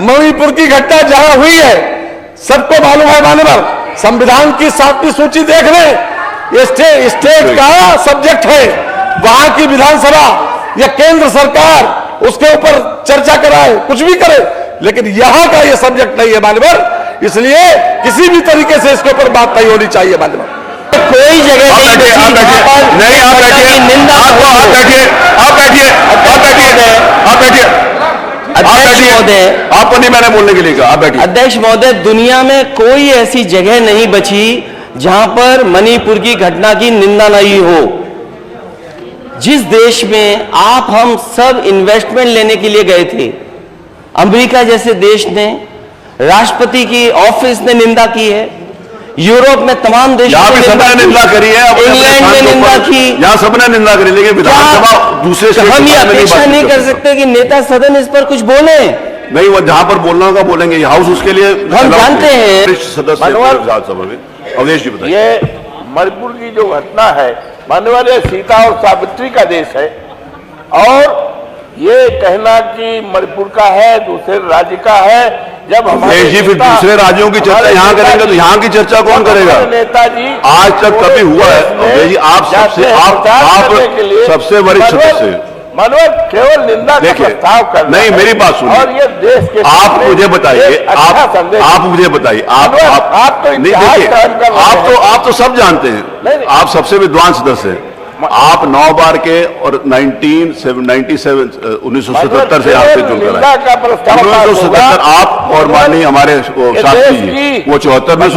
मणिपुर की घटना जहां हुई है सबको मालूम है मानवर, संविधान की 7वीं सूची देख लें, ये स्टेट का सब्जेक्ट है। वहां की विधानसभा या केंद्र सरकार उसके ऊपर चर्चा कराए, कुछ भी करे, लेकिन यहां का ये सब्जेक्ट नहीं है मानवर, इसलिए किसी भी तरीके से इसके ऊपर बात नहीं होनी चाहिए मानवर। कोई जगह नहीं, आप बैठिए, अध्यक्ष महोदय, आपको नहीं मैंने बोलने के लिए कहा, आप बैठिए। अध्यक्ष महोदय, दुनिया में कोई ऐसी जगह नहीं बची जहां पर मणिपुर की घटना की निंदा नहीं हो। जिस देश में आप हम सब इन्वेस्टमेंट लेने के लिए गए थे, अमेरिका जैसे देश ने, राष्ट्रपति की ऑफिस ने निंदा की है, यूरोप में तमाम देशों ने निंदा करी है, इंग्लैंड में निंदा की, यहाँ सबने निंदा करी, लेकिन विधानसभा दूसरे हम ये अपेक्षा नहीं कर सकते कि नेता सदन इस पर कुछ बोले। नहीं, वो जहां पर बोलना होगा बोलेंगे, हाउस उसके लिए हम जानते हैं। सदस्य विधानसभा में अवधेश जी बताइए। ये मणिपुर की जो घटना है, माननीय ये सीता और सावित्री का देश है, और ये कहना कि मणिपुर का है, दूसरे राज्य का है, जब हमारे जी फिर दूसरे राज्यों की चर्चा यहाँ करेंगे तो यहाँ की चर्चा कौन करेगा? नेताजी आज तक कभी हुआ है? जी आप सबसे वरिष्ठ सदस्य, मनोज केवल निंदा का प्रस्ताव करना नहीं, मेरी बात सुनिए, और ये देश के आप मुझे बताइए, आप मुझे बताइए, आप नहीं देखिए, आप तो सब जानते हैं, आप सबसे विद्वान सदस्य हैं, आप 9 बार के और 1977 से आपसे जुड़कर आए, 1977 आप और माननीय हमारे शास्त्री जी वो 74 में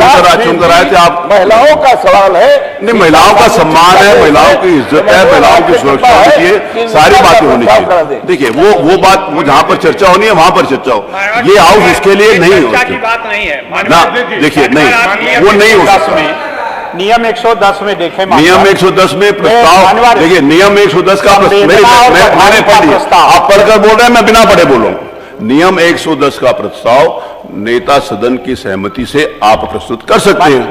चुनकर आए थे। आप महिलाओं का सवाल है, नहीं, महिलाओं का सम्मान है, महिलाओं की इज्जत है, महिलाओं की सुरक्षा होनी चाहिए, सारी बातें होनी चाहिए। देखिए वो बात वो जहां पर चर्चा होनी है वहां पर चर्चा हो, ये हाउस उसके लिए नहीं हो ना। देखिए नहीं, वो नहीं हो सकता। नियम 110 में देखें, नियम 110 में प्रस्ताव देखिए, नियम 110 का मैंने पढ़ लिया, आप पढ़कर बोल रहे हैं, मैं बिना पढ़े बोलूं। नियम 110 का प्रस्ताव नेता सदन की सहमति से आप प्रस्तुत कर सकते हैं।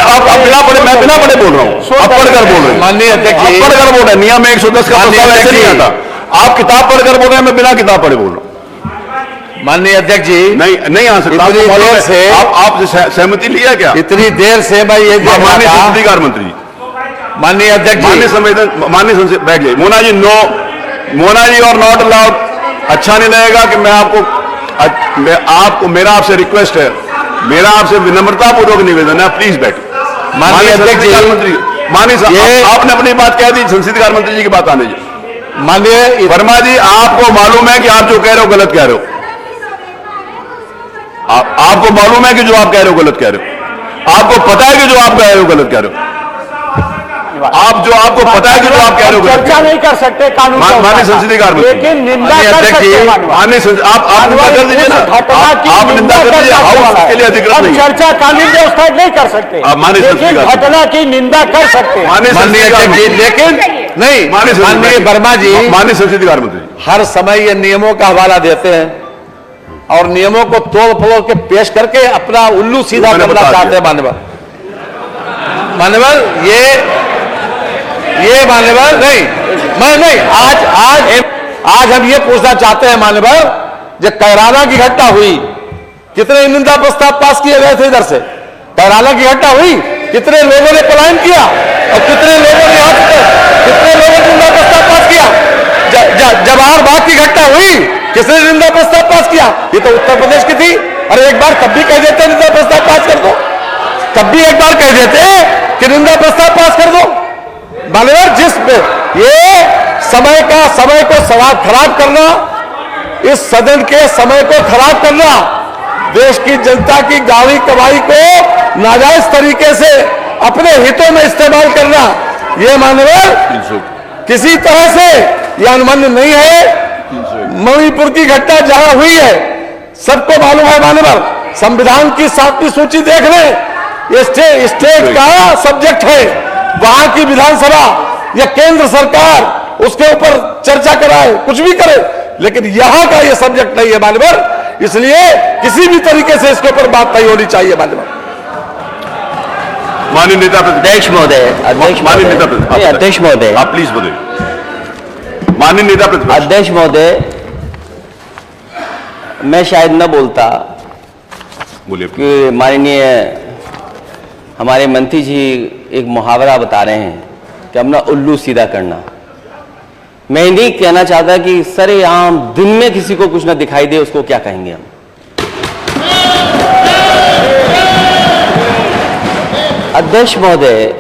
आप बिना पढ़े, मैं बिना पढ़े बोल रहा हूं, आप पढ़कर बोल रहे हैं। माननीय अध्यक्ष जी, पढ़कर बोल रहे हैं, नियम 110 का प्रस्ताव ऐसे नहीं आता। आप किताब पढ़कर बोल रहे हैं, मैं बिना किताब पढ़े बोल रहा हूं। माननीय अध्यक्ष जी, नहीं आ सकता। आप सहमति लिया क्या? इतनी देर से मैं ये माननीय संसदीय मंत्री, माननीय अध्यक्ष जी, माननीय संसद बैठ गए। मोना जी नो, मोना जी और नॉट अलाउड। अच्छा नहीं लगेगा कि मैं आपको मेरा आपसे रिक्वेस्ट है, मेरा आपसे विनम्रता पूर्वक निवेदन है, प्लीज बैठ। माननीय अध्यक्ष जी, मंत्री, माननीय आपने अपनी बात कह दी, संसदीय कार्य मंत्री जी की बात आने जी। माननीय वर्मा जी, आपको मालूम है कि आप जो कह रहे हो गलत कह रहे हो, आपको मालूम है कि जो आप कह रहे हो गलत कह रहे हो, आपको पता है कि जो आप कह रहे हो गलत कह रहे हो, आपको पता है कि जो आप कह रहे हो चर्चा नहीं कर सकते कानून, माननीय संसदीय कार्य मंत्री, लेकिन निंदा कर सकते हैं। आप निंदा कर दीजिए ना, आप निंदा कर दीजिए, हाउस के लिए अधिकृत नहीं। चर्चा कानून व्यवस्था नहीं कर सकते, लेकिन घटना की निंदा कर सकते हैं। माननीय अध्यक्ष जी, लेकिन नहीं, माननीय वर्मा जी, माननीय संसदीय कार्य मंत्री हर समय ये नियमों का हवाला देते हैं और नियमों को तोड़ फोड़ के पेश करके अपना उल्लू सीधा करना चाहते हैं। मान्यवर ये मान्यवर नहीं, मैं नहीं, आज हम ये पूछना चाहते हैं मान्यवर, जब कैराना की घटना हुई, कितने निंदा प्रस्ताव पास किए गए थे? इधर से कैराना की घटना हुई, कितने लोगों ने पलायन किया और कितने लोगों ने निंदा प्रस्ताव पास किया? जवाहर बाग की घटना हुई, किसने निंदा प्रस्ताव पास किया? ये तो उत्तर प्रदेश की थी। अरे एक बार तब भी कह देते निंदा प्रस्ताव पास कर दो, तब भी एक बार कह देते कि निंदा प्रस्ताव पास कर दो। मान्यवर, ये समय को खराब करना, इस सदन के समय को खराब करना, देश की जनता की गाड़ी कमाई को नाजायज तरीके से अपने हितों में इस्तेमाल करना, ये मान्यवर किसी तरह से यह अनुमन्य नहीं है। मणिपुर की घटना जहां हुई है सबको मालूम है मान्यवर, संविधान की 7वीं सूची देख लें, ये स्टेट का सब्जेक्ट है। वहां की विधानसभा या केंद्र सरकार उसके ऊपर चर्चा कराए, कुछ भी करे, लेकिन यहां का ये सब्जेक्ट नहीं है मान्यवर, इसलिए किसी भी तरीके से इसके ऊपर बात नहीं होनी चाहिए मान्यवर। माननीय नेता अध्यक्ष महोदय, अध्यक्ष महोदय, आप प्लीज बोलिए। माननीय नेता अध्यक्ष महोदय, मैं शायद न बोलता बोलिए। कि माननीय हमारे मंत्री जी एक मुहावरा बता रहे हैं कि अपना उल्लू सीधा करना। मैं नहीं कहना चाहता कि सरेआम दिन में किसी को कुछ ना दिखाई दे, उसको क्या कहेंगे हम। अध्यक्ष महोदय,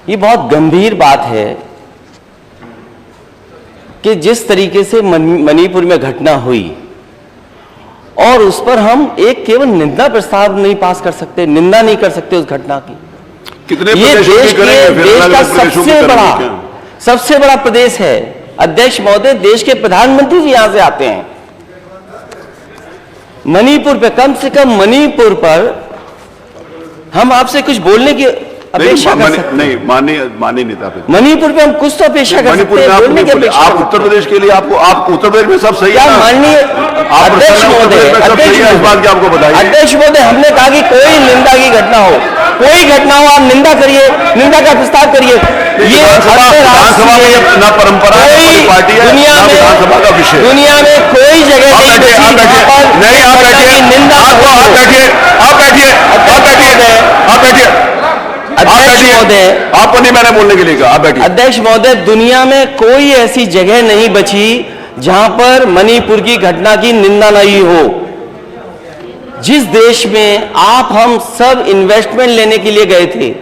ये बहुत गंभीर बात है कि जिस तरीके से मणिपुर में घटना हुई और उस पर हम एक केवल निंदा प्रस्ताव नहीं पास कर सकते, निंदा नहीं कर सकते उस घटना की। कितने ये देश का सबसे बड़ा प्रदेश है। अध्यक्ष महोदय, देश के प्रधानमंत्री जी यहां से आते हैं। मणिपुर पे, कम से कम मणिपुर पर हम आपसे कुछ बोलने की अपेक्षा कर सकते हैं। नहीं, माननीय नेता, मणिपुर पे हम कुछ तो अपेक्षा कर सकते हैं, बोलने की अपेक्षा। आप उत्तर प्रदेश के लिए आप उत्तर प्रदेश में सब सही है। माननीय अध्यक्ष महोदय, आपको बताइए। अध्यक्ष महोदय, हमने कहा कि कोई निंदा की घटना हो, कोई घटना हो, आप निंदा करिए, निंदा का प्रस्ताव करिए। ये विधानसभा में ना परंपरा है, पार्टी है, विधानसभा का विषय। दुनिया में कोई जगह नहीं बची जहां पर नहीं, आप बैठिए, निंदा। आप बैठिए। अध्यक्ष महोदय, आपको नहीं मैंने बोलने के लिए कहा, आप बैठिए। अध्यक्ष महोदय, दुनिया में कोई ऐसी जगह नहीं बची जहां पर मणिपुर की घटना की निंदा नहीं हो। जिस देश में आप हम सब इन्वेस्टमेंट लेने के लिए गए थे,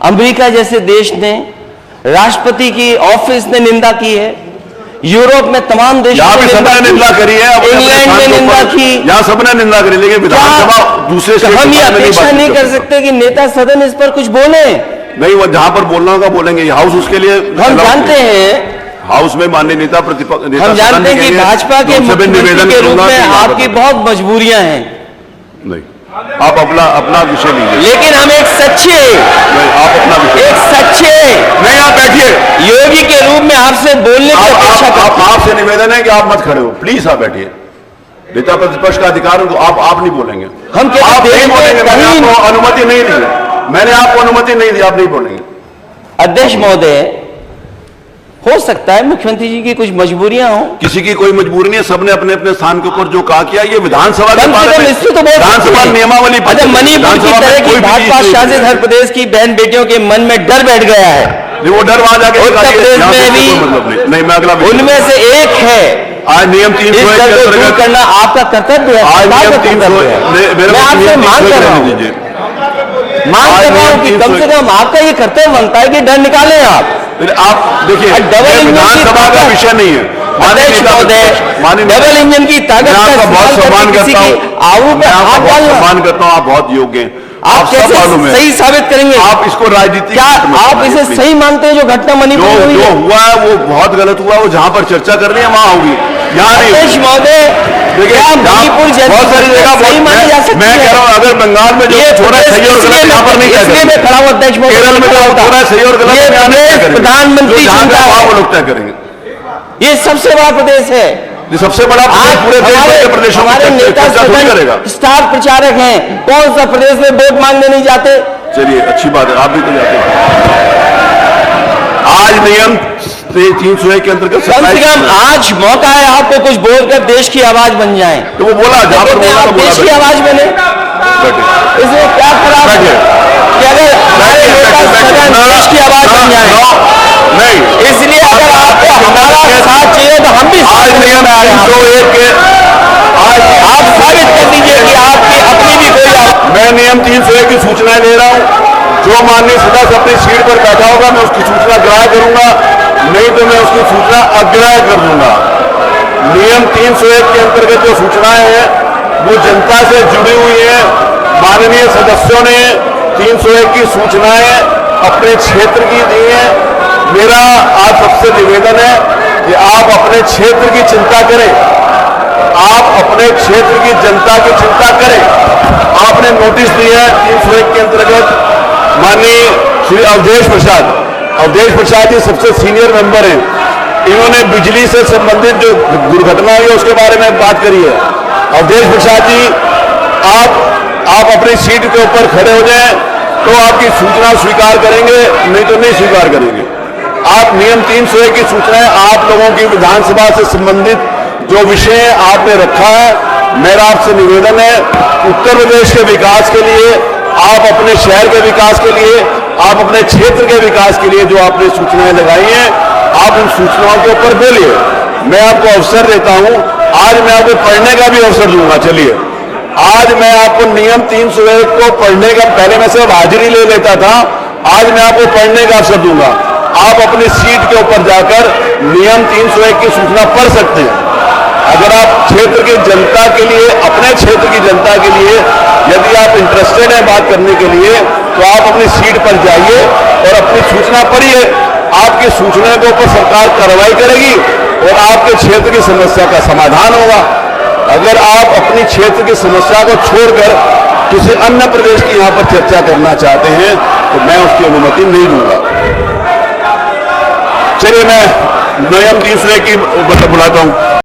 अमेरिका जैसे देश ने, राष्ट्रपति की ऑफिस ने निंदा की है, यूरोप में तमाम देशों ने सबने निंदा करी है, इंग्लैंड में निंदा की, यहाँ सबने निंदा करी, लेकिन विधानसभा दूसरे से हम ये अपेक्षा नहीं कर सकते कि नेता सदन इस पर कुछ बोले। नहीं, वो जहां पर बोलना होगा बोलेंगे। हाउस उसके लिए हम जानते हैं, हाउस में माननीय नेता प्रतिपक्ष, हम जानते हैं कि भाजपा के मुख्यमंत्री के रूप में आपकी बहुत मजबूरियां हैं। नहीं, आप अपना विषय लीजिए। लेकिन हम एक सच्चे, आप अपना विषय, एक सच्चे नहीं, आप बैठिए, योगी के रूप में आपसे बोलने की अपेक्षा करते हैं। आपसे निवेदन है कि आप मत खड़े हो, प्लीज आप बैठिए। नेता प्रतिपक्ष का अधिकार है, तो आप नहीं बोलेंगे। हम आप नहीं बोलेंगे, मैंने आपको अनुमति नहीं दी, मैंने आपको अनुमति नहीं दी, आप नहीं बोलेंगे। अध्यक्ष महोदय, हो सकता है मुख्यमंत्री जी की कुछ मजबूरियां हो। किसी की कोई मजबूरी नहीं है, सबने अपने अपने स्थान के ऊपर जो कहा किया। ये विधानसभा के बारे में, विधानसभा नियमावली, मणिपुर की तरह की भाजपा शासित हर प्रदेश की बहन बेटियों के मन में डर बैठ गया है। वो डर वहां जाके उत्तर प्रदेश में भी नहीं, मैं अगला उनमें से एक है। आज नियम 301 के अंतर्गत करना आपका कर्तव्य है। आज नियम 301 मैं आपसे मांग कर रहा हूं कि कम से कम आपका ये कर्तव्य बनता है कि डर निकालें आप देखिए, विधानसभा का विषय नहीं है। अध्यक्ष महोदय, डबल इंजन की ताकत का बहुत सम्मान करता हूँ, आऊ पे हाथ डालना, सम्मान करता हूँ। आप बहुत योग्य हैं, आप कैसे सही साबित करेंगे? आप इसको राजनीति, क्या आप इसे सही मानते हैं? जो घटना मणिपुर में हुई, जो हुआ है वो बहुत गलत हुआ। वो जहां पर चर्चा करनी है वहां होगी, यहाँ नहीं। अध्यक्ष महोदय, मणिपुर बहुत सारी जगह सही मानी जा सकती है। मैं कह रहा हूँ, अगर बंगाल में जो हो रहा है सही और गलत, यहाँ पर नहीं कह सकते। मैं खड़ा हूँ अध्यक्ष महोदय, केरल में जो हो रहा है सही और गलत, प्रधानमंत्री वो लोग तय करेंगे। ये सबसे बड़ा प्रदेश है, सबसे बड़ा पूरे देश के प्रदेशों में चर्चा करेगा। स्टार प्रचारक हैं, कौन सा प्रदेश में वोट मांगने नहीं जाते? चलिए, अच्छी बात है, आप भी तो जाते हैं। आज नियम 301 के अंतर्गत कम से कम आज मौका है आपको कुछ बोलकर देश की आवाज बन जाए। तो वो बोला, जहां पर बोला तो देश की आवाज बने, इसमें क्या खराब है कि अगर हमारे देश की आवाज बन जाए? नहीं, इसलिए अगर आपको हमारा साथ चाहिए तो हम भी आज नियम 301 के आप साबित कर दीजिए कि आपकी अपनी भी कोई। मैं नियम 301 की सूचनाएं दे रहा हूं। जो माननीय सदस्य अपनी सीट पर बैठा होगा, मैं उसकी सूचना ग्राह्य करूंगा, नहीं तो मैं उसकी सूचना अग्राह्य कर दूंगा। नियम 301 के अंतर्गत जो सूचनाएं हैं वो जनता से जुड़ी हुई हैं। माननीय सदस्यों ने 301 की सूचनाएं अपने क्षेत्र की दी हैं। मेरा आप सबसे निवेदन है कि आप अपने क्षेत्र की चिंता करें, आप अपने क्षेत्र की जनता की चिंता करें। आपने नोटिस दिया है 301 के अंतर्गत। माननीय श्री अवधेश प्रसाद जी सबसे सीनियर मेंबर हैं। इन्होंने बिजली से संबंधित जो दुर्घटना हुई है उसके बारे में बात करी है। अवधेश प्रसाद जी, आप अपनी सीट के ऊपर खड़े हो जाएं तो आपकी सूचना स्वीकार करेंगे, नहीं तो नहीं स्वीकार करेंगे। आप नियम 301 की सूचनाएं आप लोगों की विधानसभा से संबंधित जो विषय आपने रखा है, मेरा आपसे निवेदन है, उत्तर प्रदेश के विकास के लिए, आप अपने शहर के विकास के लिए, आप अपने क्षेत्र के विकास के लिए जो आपने सूचनाएं लगाई हैं, आप उन सूचनाओं के ऊपर बोलिए। मैं आपको अवसर देता हूं, आज मैं आपको पढ़ने का भी अवसर दूंगा। चलिए, आज मैं आपको नियम 301 को पढ़ने का, पहले मैं सिर्फ हाजिरी ले लेता था, आज मैं आपको पढ़ने का अवसर दूंगा। आप अपनी सीट के ऊपर जाकर नियम 301 की सूचना पढ़ सकते हैं। अगर आप क्षेत्र की जनता के लिए, अपने क्षेत्र की जनता के लिए यदि आप इंटरेस्टेड हैं बात करने के लिए, तो आप अपनी सीट पर जाइए और अपनी सूचना पढ़िए। आपकी सूचना के ऊपर सरकार कार्रवाई करेगी और आपके क्षेत्र की समस्या का समाधान होगा। अगर आप अपनी क्षेत्र की समस्या को छोड़कर किसी अन्य प्रदेश की यहां पर चर्चा करना चाहते हैं तो मैं उसकी अनुमति नहीं दूंगा। चलिए, मैं नियम 301 की बुलाता हूं।